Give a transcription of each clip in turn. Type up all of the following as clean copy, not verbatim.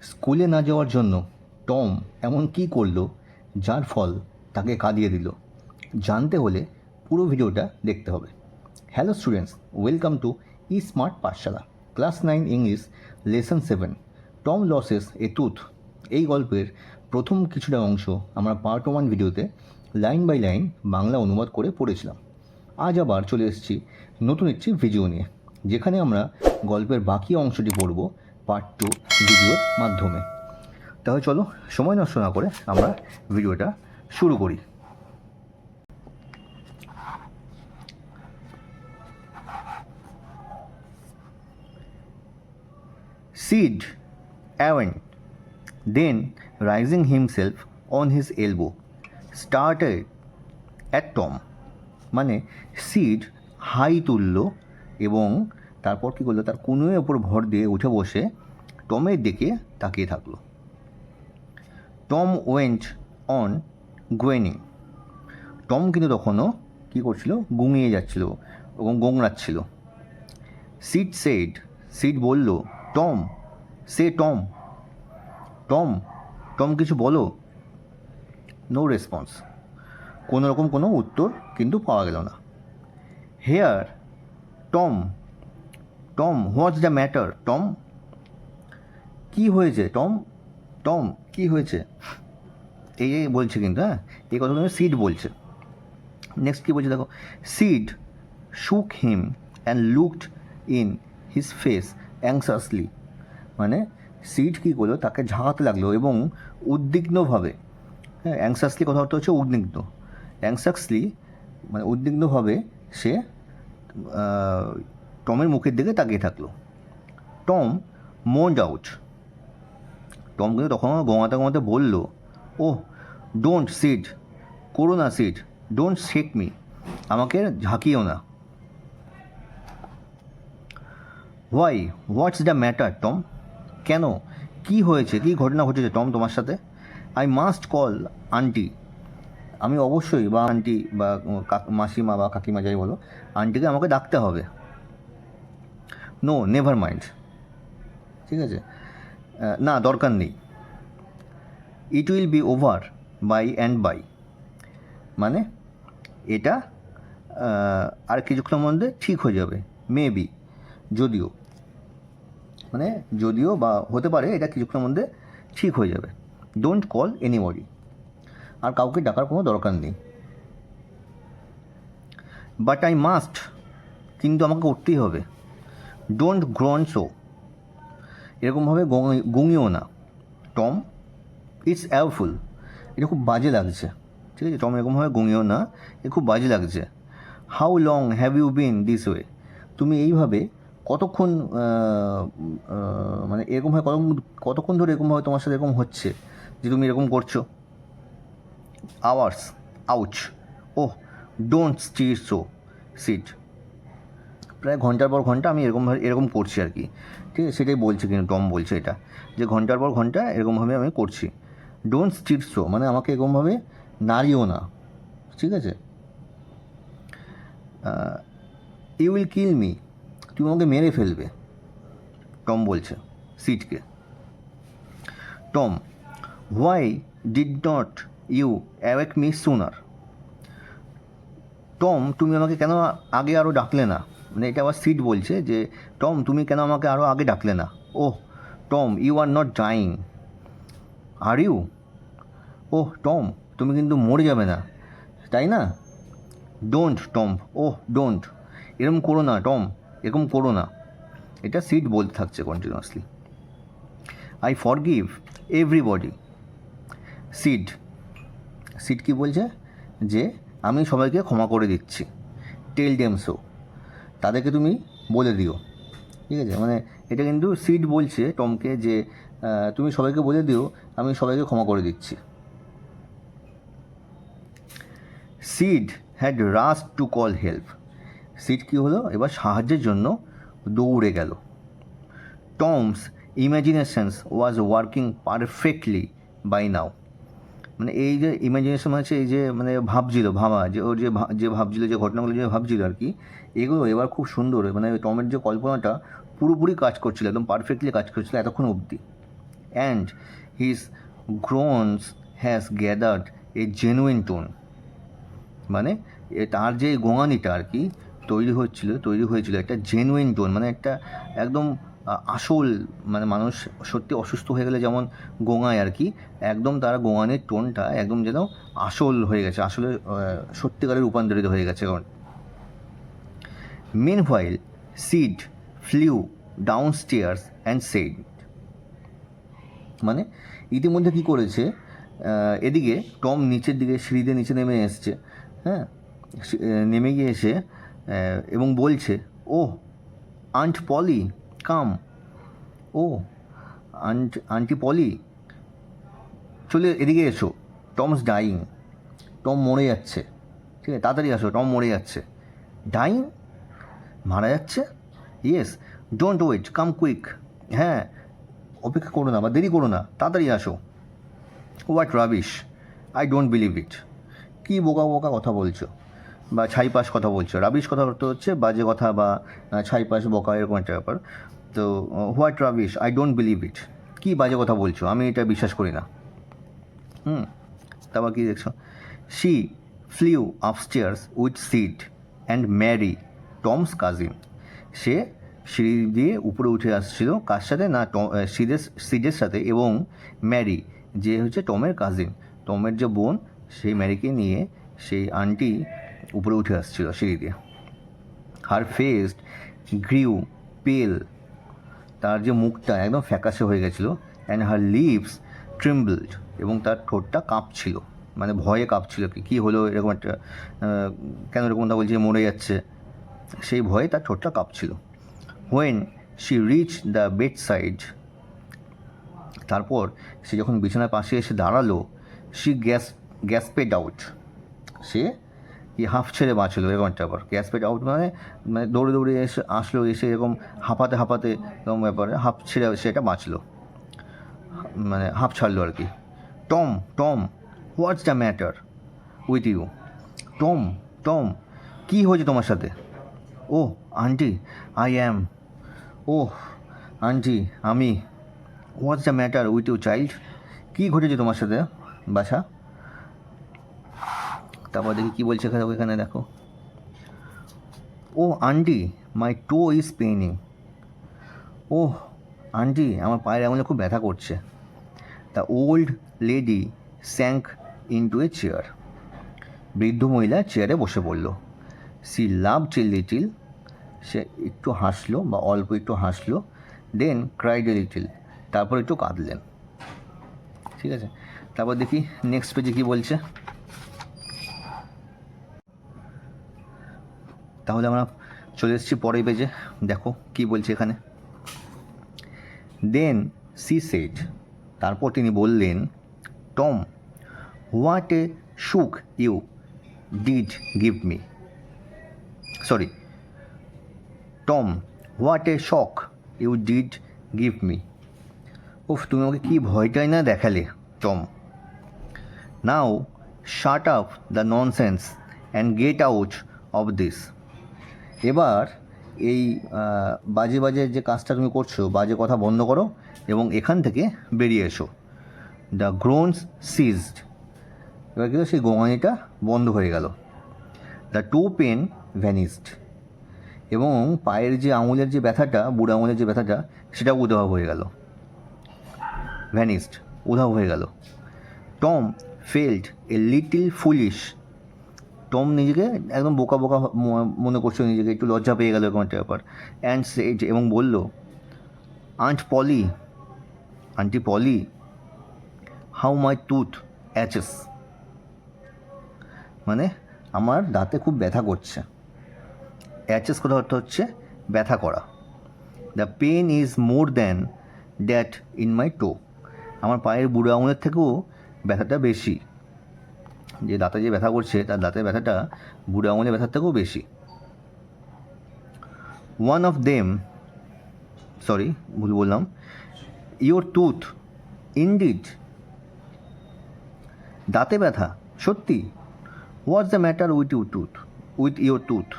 স্কুলে না যাওয়ার জন্য টম এমন কী করল যার ফল তাকে কাঁদিয়ে দিল? জানতে হলে পুরো ভিডিওটা দেখতে হবে। Hello students, welcome to E smart Pathshala class 9 English lesson 7 Tom loses a tooth. এই গল্পের প্রথম কিছুটা অংশ আমরা পার্ট 1 ভিডিওতে লাইন বাই লাইন বাংলা অনুবাদ করে পড়েছিলাম। আজ আবার চলে এসেছি নতুন একটি ভিডিও নিয়ে, যেখানে আমরা গল্পের বাকি অংশটি পড়ব পার্ট 2 ভিডিওর মাধ্যমে। তাহলে চলো সময় নষ্ট না করে আমরা ভিডিওটা শুরু করি। Sid went, then rising himself on his elbow, started at Tom. মানে সিড হাই তুলল এবং তারপর কী করলো, তার কনুয়ের ওপর ভর দিয়ে উঠে বসে টমের দিকে তাকিয়ে থাকলো। Tom went on groaning. Tom কিন্তু তখনও কী করছিল, গুঙিয়ে যাচ্ছিল এবং গোংড়াচ্ছিল। সিড সেড, সিড বলল, Tom say Tom, Tom Tom কিছু বলো। নো রেসপন্স, কোনো রকম কোনো উত্তর কিন্তু পাওয়া গেল না। Here Tom, Tom what's the matter Tom, কী হয়েছে টম, টম কী হয়েছে, এই বলছে কিন্তু, হ্যাঁ এই কথা সিড বলছে। নেক্সট কী বলছে দেখো, Sid shook him and looked in his face anxiously. মানে সিড কী করলো, তাকে ঝাঁকাতে লাগলো এবং উদ্বিগ্নভাবে, হ্যাঁ অ্যাংসাসলি কথা হচ্ছে উদ্বিগ্ন, অ্যাংসাসলি মানে উদ্বিগ্নভাবে সে টমের মুখের দিকে তাকিয়ে থাকলো। টম মোন্ড আউট, টম কিন্তু তখন গোঙাতে গোঙাতে বলল, ওহ ডোন্ট সিড, করো না সিড, ডোন্ট শেক মি, আমাকে ঝাঁকিও না। Why what's the matter Tom, কেন কী হয়েছে, কী ঘটনা ঘটেছে টম তোমার সাথে? আই মাস্ট কল আন্টি, আমি অবশ্যই, বা আন্টি বা মাসিমা বা কাকিমা যাই বলো, আন্টিকে আমাকে ডাকতে হবে। নো নেভার মাইন্ড, ঠিক আছে, না দরকার নেই। It will be over by and by, মানে এটা আর কিছুক্ষণের মধ্যে ঠিক হয়ে যাবে। মেবি, যদিও, মানে যদিও বা হতে পারে এটা কিছুক্ষণের মধ্যে ঠিক হয়ে যাবে। ডোন্ট কল এনিবডি, আর কাউকে ডাকার কোনো দরকার নেই। বাট আই মাস্ট, কিন্তু আমাকে উঠতেই হবে। ডোন্ট গ্রন সো, এরকমভাবে গুঙিও না। টম ইটস অ্যাওফুল, এটা খুব বাজে লাগছে, ঠিক আছে, টম এরকমভাবে গুঙিও না, এ খুব বাজে লাগছে। How long have you been this way, তুমি এইভাবে কতক্ষণ, মানে এরকমভাবে কতক্ষণ ধরে এরকমভাবে তোমার সাথে এরকম হচ্ছে যে তুমি এরকম করছো। Hours, ouch, oh don't stir so sit, প্রায় ঘন্টার পর ঘন্টা আমি এরকম করছি আর কি, ঠিক আছে, সেটাই বলছে কিন্তু টম বলছে এটা, যে ঘন্টার পর ঘন্টা এরকমভাবে আমি করছি। ডোন্ট স্টির সো মানে আমাকে এরকমভাবে নাড়িও না, ঠিক আছে। ইউ উইল কিল মি, তুমি আমাকে মেরে ফেলবে, টম বলছে সিটকে। Tom why did not you awake me sooner, Tom তুমি আমাকে কেন আগে আরও ডাকলে না, মানে এটা আবার সিট বলছে যে টম তুমি কেন আমাকে আরও আগে ডাকলে না। Oh Tom you are not dying, are you, oh Tom তুমি কিন্তু মরে যাবে না, তাই না? ডোন্ট টম, ওহ ডোন্ট, এরকম করো না টম, এরকম করো না, এটা সিট বলতে থাকছে continuously. I forgive everybody, Sid, Sid কী বলছে, যে আমি সবাইকে ক্ষমা করে দিচ্ছি। টেল ডেম সো, তাদেরকে তুমি বলে দিও, ঠিক আছে, মানে এটা কিন্তু সিড বলছে টমকে যে তুমি সবাইকে বলে দিও আমি সবাইকে ক্ষমা করে দিচ্ছি। Sid had rush to call help, Sid কী হলো, এবার সাহায্যের জন্য দৌড়ে গেল। Tom's imaginations was working perfectly by now, মানে এই যে ইমাজিনেশন হচ্ছে এই যে মানে ভাবা যে ওর যে ভাবছিল, যে ঘটনাগুলো যে ভাবছিল আর কি, এগুলো এবার খুব সুন্দর, মানে টমের যে কল্পনাটা পুরোপুরি কাজ করছিল, একদম পারফেক্টলি কাজ করছিল এতক্ষণ অবধি। and his groans has gathered a genuine tone. মানে তার যে গোঙানিটা আর কি তৈরি হয়েছিল একটা জেনুইন টোন, মানে একটা একদম আসল, মানে মানুষ সত্যি অসুস্থ হয়ে গেলে যেমন গোঙায় আর কি, একদম তার গোঙানির টোনটা একদম যেন আসল হয়ে গেছে, আসলে সত্যিকারের রূপান্তরিত হয়ে গেছে। Meanwhile, Sid flew downstairs and said, মানে ইতিমধ্যে কী করেছে, এদিকে টম নিচের দিকে সিঁড়িতে নিচে নেমে এসছে, হ্যাঁ, নেমে গিয়ে এসে এবং বলছে, ও আন্ট পলি কাম, ও আন্টি পলি চলে এদিকে এসো, টমস ডাইং, টম মরে যাচ্ছে, ঠিক আছে, তাড়াতাড়ি আসো, টম মরে যাচ্ছে। ডাইং, মারা যাচ্ছে? Yes, don't wait, come quick, হ্যাঁ অপেক্ষা করো না বা দেরি করো না, তাড়াতাড়ি আসো। What rubbish, I don't believe it, কী বোকা বোকা কথা বলছো বা ছাইপাশ কথা বলছো। রাবিশ কথা হচ্ছে বাজে কথা বা ছাইপাশ বোকা এরকম একটা ব্যাপার। তো what rubbish, I don't believe it, কী বাজে কথা বলছো, আমি এটা বিশ্বাস করি না। তারপর কী দেখছো, she flew upstairs with Sid and Mary, Tom's cousin. সে সিঁড়ি দিয়ে উপরে উঠে আসছিল, কার সাথে না, সিডের সাথে, এবং ম্যারি যে হচ্ছে টমের কাজিন, টমের যে বোন, সেই ম্যারিকে নিয়ে সেই আন্টি উপরে উঠে আসছিল সিঁড়ি দিয়ে। হার ফেস গ্রিউ পেল, তার যে মুখটা একদম ফ্যাকাশে হয়ে গেছিলো, অ্যান্ড হার লিপস ট্রিম্বলড, এবং তার ঠোঁটটা কাঁপছিল, মানে ভয়ে কাঁপছিল, কী হলো এরকম একটা, কেন এরকম কথা বলছে, মরে যাচ্ছে, সেই ভয়ে তার ঠোঁটটা কাঁপছিল। When she reach the bedside, তারপর সে যখন বিছানার পাশে এসে দাঁড়ালো, শি গ্যাসপেড আউট, সে হাঁফ ছেড়ে বাঁচলো, এরকম একটা ব্যাপার। গ্যাসপেড আউট মানে মানে দৌড়ে দৌড়ে এসে আসলো, এসে এরকম হাঁপাতে হাঁপাতে এরকম ব্যাপারে হাঁফ ছেড়ে সেটা বাঁচলো, মানে হাঁফ ছাড়লো আর কি। Tom Tom what's the matter with you, Tom Tom কী হয়েছে তোমার সাথে? ও আন্টি আই অ্যাম, ও আন্টি আমি। What's the matter with you child, কী ঘটেছে তোমার সাথে বাছা? তারপর দেখি কী বলছে এখানে দেখো, oh aunty my toe is paining, ও আন্টি আমার পায়ের আঙুলে খুব ব্যথা করছে। The old lady sank into a chair, বৃদ্ধ মহিলা চেয়ারে বসে পড়ল। সি লাভড এ লিটিল, সে একটু হাসলো বা অল্প একটু হাসলো। দেন ক্রাইড এ লিটিল, তারপর একটু কাঁদলেন। ঠিক আছে, তারপর দেখি নেক্সট পেজে কী বলছে। তাহলে আমরা চলে এসেছি পরের পেজে, দেখো কী বলছে এখানে। দেন সি সেড, তারপর তিনি বললেন, Tom what a shock you did give me, sorry Tom what a shock you did give me, উফ তুমি আমাকে কী ভয়টাই না দেখালে Tom. Now shut up the nonsense and get out of this, এবার এই বাজে বাজে যে কাজটা তুমি করছো, বাজে কথা বন্ধ করো এবং এখান থেকে বেরিয়ে এসো। দ্য গ্রোনস সিজড, এবার কিন্তু সেই গোঙানিটা বন্ধ হয়ে গেল। দ্য টু পেন ভ্যানিসড, এবং পায়ের যে আঙুলের যে ব্যথাটা, বুড়ো আঙুলের যে ব্যথাটা, সেটা উধাও হয়ে গেল। ভ্যানিসড, উধাও হয়ে গেল। Tom felt a little foolish, Tom নিজেকে একদম বোকা বোকা মনে করছে, নিজেকে একটু লজ্জা পেয়ে গেল এরকম একটা ব্যাপার। অ্যান্ড সেড, এবং বলল, aunty Polly how my tooth aches, মানে আমার দাঁতে খুব ব্যথা করছে। অ্যাচেস কথা অর্থ হচ্ছে ব্যথা করা। The pain is more than that in my toe, আমার পায়ের বুড়ো আঙুলের থেকেও ব্যথাটা বেশি, যে দাঁতে যে ব্যথা করছে তার দাঁতের ব্যথাটা বুড়ো আঙুলের ব্যথার থেকেও বেশি। ওয়ান অফ দেম, সরি ভুল বললাম, ইয়োর টুথ ইনডিড, দাঁতে ব্যথা সত্যি। হোয়াটস the matter with your tooth,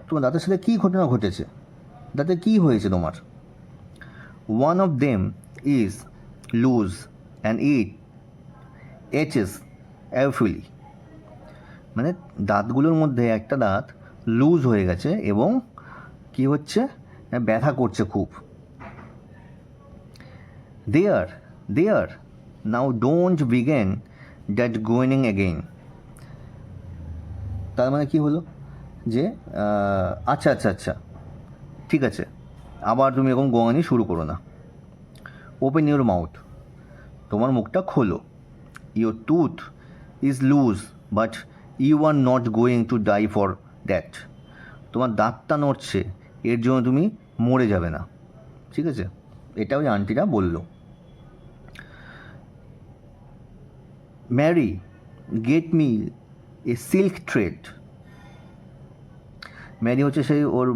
তোমার দাঁতের সাথে কী ঘটনা ঘটেছে, দাঁতে কী হয়েছে তোমার? One of them is loose and it itches awfully. মানে দাঁতগুলোর মধ্যে একটা দাঁত লুজ হয়ে গেছে এবং কি হচ্ছে, ব্যথা করছে খুব। There, now don't begin that groaning again. তার মানে কি হলো যে আচ্ছা ঠিক আছে, আবার তুমি এরকম গোঙানি শুরু করো না। ওপেন ইউর মাউথ, তোমার মুখটা খোলো। Your tooth is loose but you are not going to die for that. তোমার দাঁতটা নড়ছে, এর জন্য তুমি মরে যাবে না, ঠিক আছে? এটা ওই আন্টিরা বলল। Mary, get me a silk thread. Mary হচ্ছে সেই ওর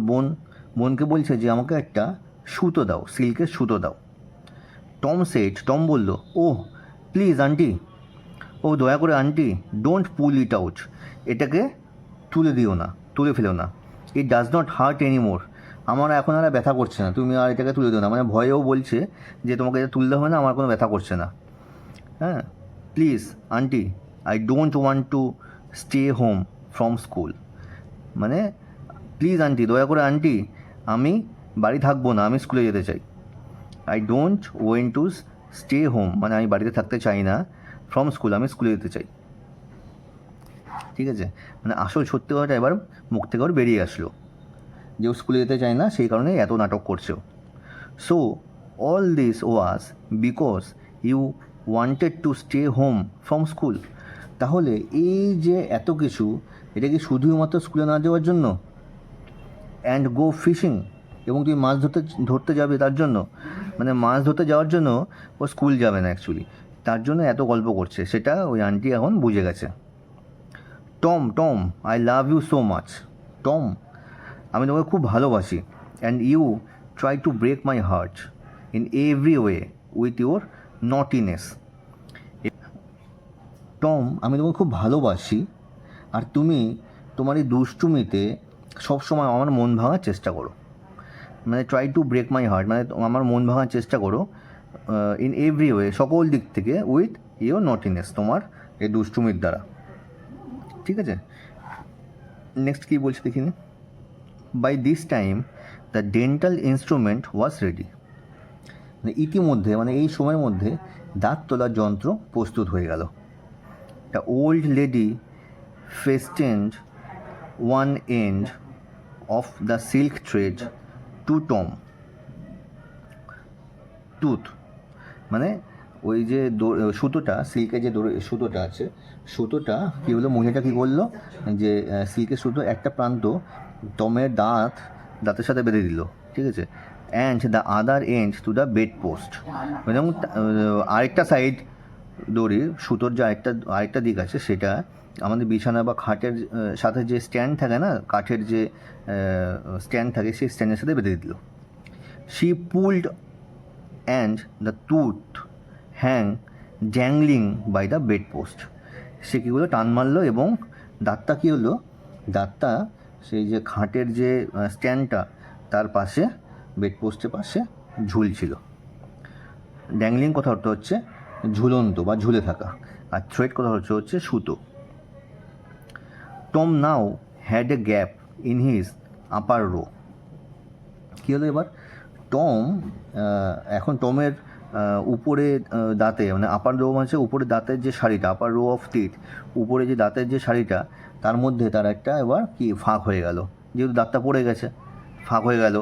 বোনকে বলছে যে আমাকে একটা সুতো দাও, সিল্কের সুতো দাও। টম বলল, ওহ প্লিজ আন্টি, ও দয়া করে aunty, don't pool it out, এটাকে তুলে ফেলো না। It does not heart anymore, আমার এখন আর ব্যথা করছে না, তুমি আর এটাকে তুলে দিও না। মানে ভয়েও বলছে যে তোমাকে এটা তুলতে হবে না, আমার কোনো ব্যথা করছে না। হ্যাঁ, please aunty, I don't want to stay home from school. মানে প্লিজ আন্টি, দয়া করে আন্টি, আমি বাড়ি থাকবো না, আমি স্কুলে যেতে চাই। I don't went to stay home, মানে আমি বাড়িতে থাকতে চাই না, ফ্রম স্কুল, আমি স্কুলে যেতে চাই। ঠিক আছে, মানে আসল সত্যি কথাটা এবার মুখ থেকে ওর বেরিয়ে আসলো যে ও স্কুলে যেতে চায় না, সেই কারণে এত নাটক করছে। So all this was because you wanted to stay home from school. তাহলে এই যে এত কিছু, এটা কি শুধুমাত্র স্কুলে না যাওয়ার জন্য? অ্যান্ড গো ফিশিং, এবং তুমি মাছ ধরতে যাবে তার জন্য? মানে মাছ ধরতে যাওয়ার জন্য ও স্কুল যাবে না অ্যাকচুয়ালি, তার জন্য এত গল্প করছে, সেটা ওই আন্টি এখন বুঝে গেছে। Tom, I love you so much. Tom, আমি তোমাকে খুব ভালোবাসি। And you try to break my heart in every way with your naughtiness. Tom, আমি তোমাকে খুব ভালোবাসি, আর তুমি তোমার এই দুষ্টুমিতে সবসময় আমার মন ভাঙার চেষ্টা করো। মানে try to break my heart, মানে আমার মন ভাঙার চেষ্টা করো ইন এভরি ওয়ে, সকল দিক থেকে, উইথ ইউর নটিনেস, তোমার এই দুষ্টুমির দ্বারা। ঠিক আছে, নেক্সট কী বলছে দেখিনি। By this time the dental instrument was ready. মানে ইতিমধ্যে, মানে এই সময়ের মধ্যে দাঁত তোলার যন্ত্র প্রস্তুত হয়ে গেল। The old lady fastened one end of the silk thread to Tom tooth. মানে ওই যে সুতোটা, সিল্কের যে সুতোটা আছে, সুতোটা কী হলো, মহিলাটা কী করলো যে সিল্কের সুতো একটা প্রান্ত টমের দাঁতের সাথে বেঁধে দিল। ঠিক আছে, and the other and to the bed post. এবং আরেকটা সাইড দড়ির সুতোর যে আরেকটা দিক আছে, সেটা আমাদের বিছানা বা খাটের সাথে যে স্ট্যান্ড থাকে না, কাঠের যে স্ট্যান্ড থাকে, সেই স্ট্যান্ডের সাথে বেঁধে দিল। She pulled and the tooth hung dangling by the bed post. সে কী হলো, টান মারলো এবং দাঁতটা কী হলো, দাঁতটা সেই যে খাটের যে স্ট্যান্ডটা তার পাশে, বেড পোস্টের পাশে ঝুলছিল। ড্যাংলিং কথা অর্থ হচ্ছে ঝুলন্ত বা ঝুলে থাকা, আর থ্রেড কথা হচ্ছে সুতো। Tom now had a gap in his upper row. কী হলো এবার, এখন টমের উপরে দাঁতে, মানে আপার রো মানে উপরে দাঁতের যে শাড়িটা, আপার রো অফ টিথ, উপরে যে দাঁতের যে শাড়িটা, তার মধ্যে তার একটা এবার কি ফাঁক হয়ে গেল, যেহেতু দাঁতটা পড়ে গেছে, ফাঁক হয়ে গেল।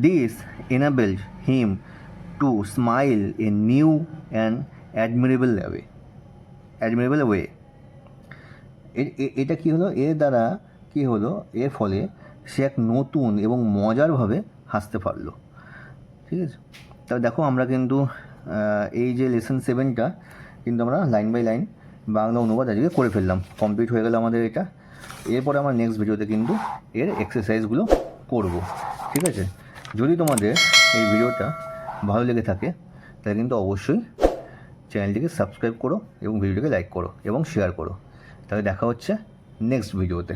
This enabled him to smile a new and admirable way. এটা কী হলো, এর দ্বারা কী হলো, এর ফলে সে এক নতুন এবং মজারভাবে হাসতে পারলো। ঠিক আছে, তবে দেখো আমরা কিন্তু এই যে লেসন 7টা কিন্তু আমরা লাইন বাই লাইন বাংলা অনুবাদ আজকে করে ফেললাম, কমপ্লিট হয়ে গেল আমাদের এটা। এরপরে আমরা নেক্সট ভিডিওতে কিন্তু এর এক্সারসাইজগুলো করব। ঠিক আছে, যদি তোমাদের এই ভিডিওটা ভালো লেগে থাকে তাহলে কিন্তু অবশ্যই চ্যানেলটিকে সাবস্ক্রাইব করো এবং ভিডিওটিকে লাইক করো এবং শেয়ার করো। তাহলে দেখা হচ্ছে নেক্সট ভিডিওতে।